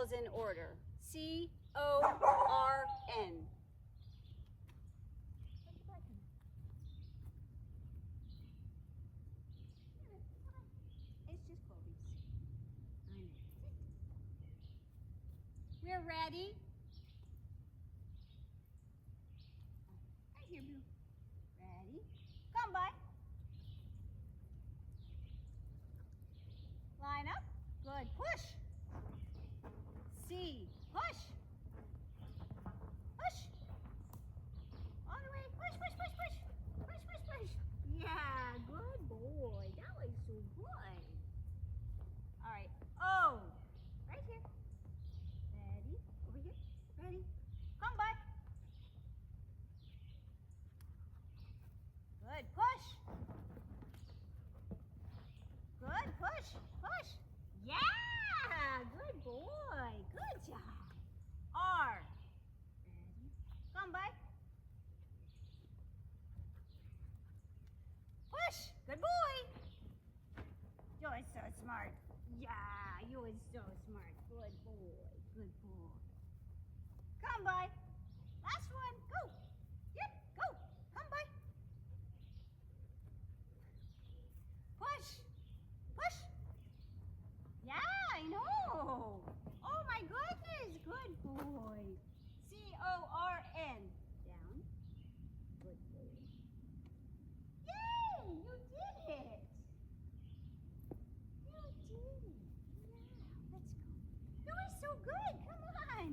spells in order. C-O-R-N. It's just Chloe's. I know. We're ready. Right here, Boo. Ready? Come by. Line up. Good. Push. C. Push. Push. All the way. Push, push, push, push. Push, push, push. Yeah, good boy. That was so good. All right. Oh, right here. Ready? Over here. Ready? Come by. Good. Push. Good. Push. Push. Yeah. Good boy. Good job. R. Ready? Come by. Push. Good boy. You're so smart. Yeah, you are so smart. Good boy. Good boy. Come by. Last one. Go. Yep. Go. Come by. Push. Push. Yeah, I know. Oh my goodness. Good boy. C-O-R-N. Down. Good boy. Yay! You did it. You did it. Yeah, let's go. You were so good. Come on.